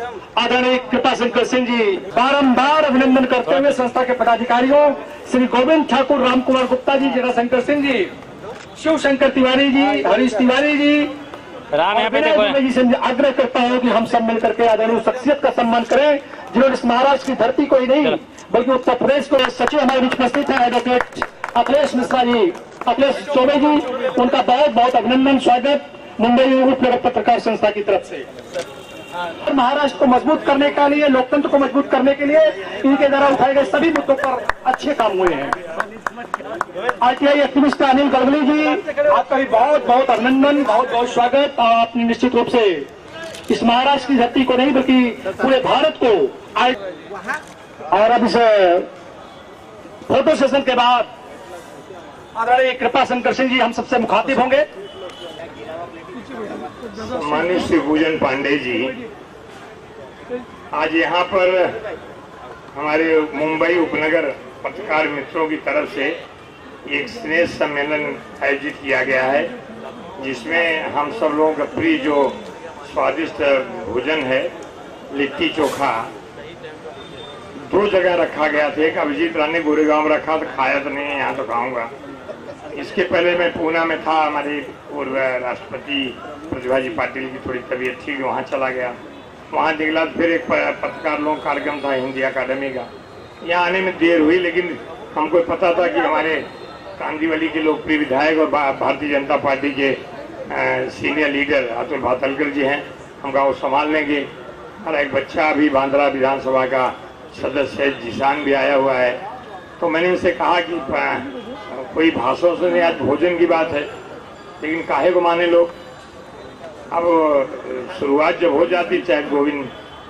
आदरणीय कृपाशंकर सिंह जी बारंबार अभिनंदन करते हुए संस्था के पदाधिकारियों श्री गोविंद ठाकुर, राम कुमार गुप्ता जी, जराशंकर सिंह जी, शिव शंकर तिवारी जी, हरीश तिवारी जी, जी से आग्रह करता हूँ कि हम सब मिलकर के आदरणीय शख्सियत का सम्मान करें जिन्होंने इस महाराष्ट्र की धरती को ही नहीं बल्कि उत्तर प्रदेश को सचिव हमारे बीच उपस्थित है एडवोकेट अखिलेश मिश्रा जी, अखिलेश चौबे जी, उनका बहुत बहुत अभिनंदन, स्वागत मुंबई उपनगर पत्रकार संस्था की तरफ से। महाराष्ट्र को मजबूत करने के लिए, लोकतंत्र को मजबूत करने के लिए इनके द्वारा उठाए गए सभी मुद्दों पर अच्छे काम हुए हैं। आरटीआई एक्टिविस्ट अनिल गलगली जी, आपका भी बहुत बहुत अभिनंदन, बहुत बहुत स्वागत। आपने निश्चित रूप से इस महाराष्ट्र की धरती को नहीं बल्कि पूरे भारत को और अब इस फोटो सेशन के बाद आदरणीय कृपाशंकर सिंह जी हम सबसे मुखातिब होंगे। सम्मानित श्री पूजन पांडे जी, आज यहाँ पर हमारे मुंबई उपनगर पत्रकार मित्रों की तरफ से एक स्नेह सम्मेलन आयोजित किया गया है, जिसमें हम सब लोगों का प्रिय जो स्वादिष्ट भोजन है लिट्टी चोखा दो जगह रखा गया था। एक अभिजीत रानी गोरेगांव में रखा तो खाया तो नहीं, यहाँ तो खाऊंगा। इसके पहले मैं पूना में था, हमारे पूर्व राष्ट्रपति प्रतिभा जी पाटिल की थोड़ी तबीयत थी, वहाँ चला गया। वहाँ निकला फिर एक पत्रकार लोग कार्यक्रम था हिंदी अकादमी का। यहाँ आने में देर हुई, लेकिन हमको पता था कि हमारे कांदीवली के लोकप्रिय विधायक और भारतीय जनता पार्टी के सीनियर लीडर अतुल भातलकर जी हैं, हम वो संभाल लेंगे। और एक बच्चा अभी बांद्रा विधानसभा का सदस्य जिशान भी आया हुआ है। तो मैंने इनसे कहा कि कोई भाषण से नहीं, आज भोजन की बात है, लेकिन काहे को माने लोग। अब शुरुआत जब हो जाती, चाहे गोविंद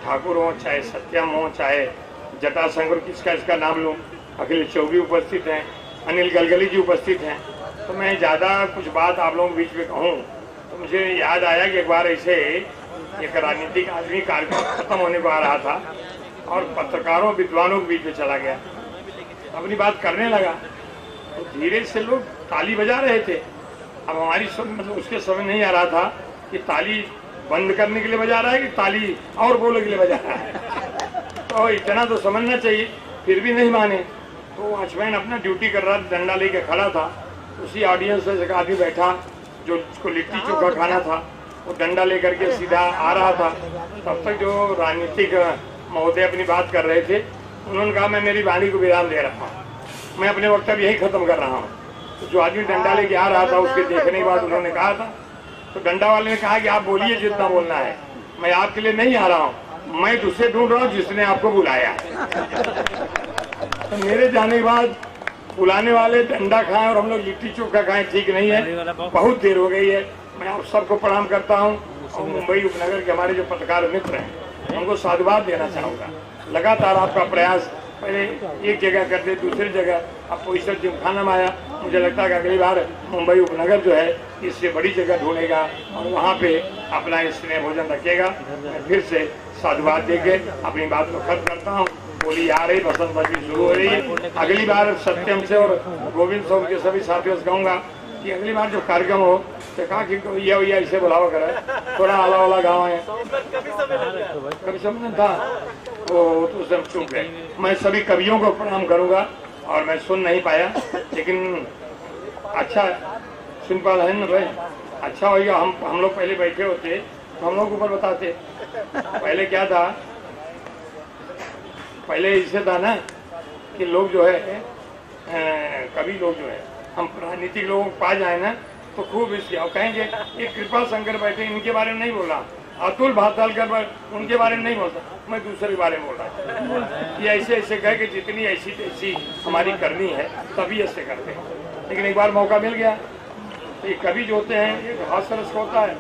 ठाकुर हो, चाहे सत्यम हो, चाहे जटाशंकर, किसका इसका नाम लूँ, अखिलेश चौबे उपस्थित हैं, अनिल गलगली जी उपस्थित हैं, तो मैं ज़्यादा कुछ बात आप लोगों के बीच में कहूँ तो मुझे याद आया कि एक बार ऐसे एक राजनीतिक आदमी कार्यक्रम खत्म होने को आ रहा था और पत्रकारों विद्वानों के बीच में चला गया, अपनी बात करने लगा तो धीरे से लोग ताली बजा रहे थे। अब हमारी मतलब उसके समझ नहीं आ रहा था कि ताली बंद करने के लिए बजा रहा है कि ताली और बोलने के लिए बजा रहा है। तो इतना तो समझना चाहिए, फिर भी नहीं माने। तो वॉचमैन अपना ड्यूटी कर रहा था, डंडा लेके खड़ा था। उसी ऑडियंस से एक आदमी बैठा जो उसको लिट्टी चोखा खाना था, वो डंडा लेकर के सीधा आ रहा था। तब तक जो राजनीतिक महोदय अपनी बात कर रहे थे, उन्होंने कहा मैं मेरी वाणी को विराम दे रहा हूँ, मैं अपने वक्तव्य यही खत्म कर रहा हूँ। तो जो आदमी डंडा लेके आ रहा था उसके देखने के बाद उन्होंने कहा था, तो डंडा वाले ने कहा कि आप बोलिए जितना बोलना है, मैं आपके लिए नहीं आ रहा हूँ, मैं तुझसे ढूंढ रहा हूँ जिसने आपको बुलाया। तो मेरे जाने के बाद बुलाने वाले डंडा खाएं और हम लोग लिट्टी चोखा खाएं, ठीक नहीं है। बहुत देर हो गई है। मैं आप सबको प्रणाम करता हूँ और मुंबई उपनगर के हमारे जो पत्रकार मित्र हैं उनको साधुवाद देना चाहूँगा। लगातार आपका प्रयास, पहले एक जगह करते दूसरी जगह, अब पोजिशन जिमखाना में आया। मुझे लगता है कि अगली बार मुंबई उपनगर जो है इससे बड़ी जगह ढूंढेगा और वहाँ पे अपना स्नेह भोजन रखेगा। मैं फिर से साधुवाद देके अपनी बात को खत्म करता हूँ। बोली आ रही, बसंत पंचमी शुरू हो रही है। अगली बार सत्यम से और गोविंद सौ के सभी साथियों से कहूँगा कि अगली बार जो कार्यक्रम हो तो कहा कि ये ऐसे बुलावा करे, थोड़ा आला वाला गाँव है, कभी समझ था तो सब चुप गए। मैं सभी कवियों को प्रणाम करूंगा और मैं सुन नहीं पाया, लेकिन अच्छा सुन पा रहे ना भाई, अच्छा होगा। हम लोग पहले बैठे होते तो हम लोग ऊपर बताते। पहले क्या था, पहले इसे था ना कि लोग जो है कवि लोग जो है, हम राजनीतिक लोगों को पा जाए ना तो खूब इसके और कहेंगे ये कृपा शंकर बैठे, इनके बारे में नहीं बोला, अतुल भातलकर उनके बारे में नहीं बोलता, मैं दूसरे के बारे में बोल रहा। ये ऐसे ऐसे कह के जितनी ऐसी तैसी हमारी करनी है तभी ऐसे करते हैं। लेकिन एक बार मौका मिल गया तो ये कवि जो होते हैं, एक हास्य रस होता है,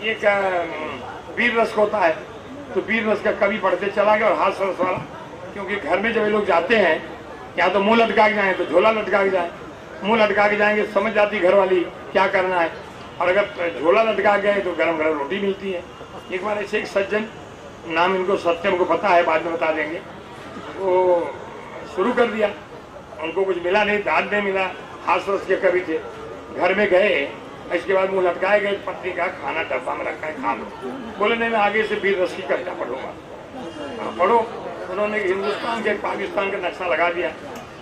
एक वीर रस होता है। तो वीर रस का कवि पढ़ते चला गया और हास्य रस वाला, क्योंकि घर में जब ये लोग जाते हैं या तो मुँह लटका के जाए तो झोला लटका के जाए, मुँह लटका के जाएंगे समझ जाती घर वाली क्या करना है, और अगर झोला लटका गए तो गरम गरम रोटी मिलती है। एक बार ऐसे एक सज्जन, नाम इनको सत्यम को पता है, बाद में बता देंगे, वो शुरू कर दिया। उनको कुछ मिला नहीं, दाद नहीं मिला, हास रस के कवि थे। घर में गए, इसके बाद मुंह लटकाए गए, पत्नी का खाना डब्बा में रखा है, खा लो। बोले नहीं, मैं आगे से वीर रस की कविता पढ़ूंगा। पढ़ो। उन्होंने हिंदुस्तान के पाकिस्तान का नक्शा लगा दिया।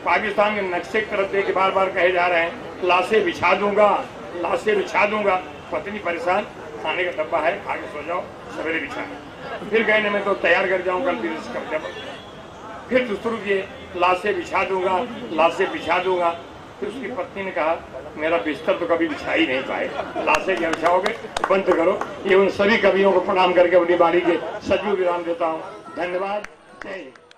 पाकिस्तान के नक्शे की तरफ देख बार बार कहे जा रहे हैं लाशें बिछा दूंगा, लाशें बिछा दूंगा। पत्नी परेशान, खाने का डब्बा है, खा के सो जाओ, सवेरे बिछाना। फिर कहने में तो तैयार कर जाऊँ कल वीर रस कविता पर। फिर दूसरों किए, लाशें बिछा दूंगा, लाशें बिछा दूंगा। फिर उसकी पत्नी ने कहा मेरा बिस्तर तो कभी बिछा ही नहीं पाए, लाशें क्या बिछाओगे, बंद करो। ये उन सभी कवियों को प्रणाम करके अपनी बारी के सजीव विराम देता हूँ। धन्यवाद। जय हिंद।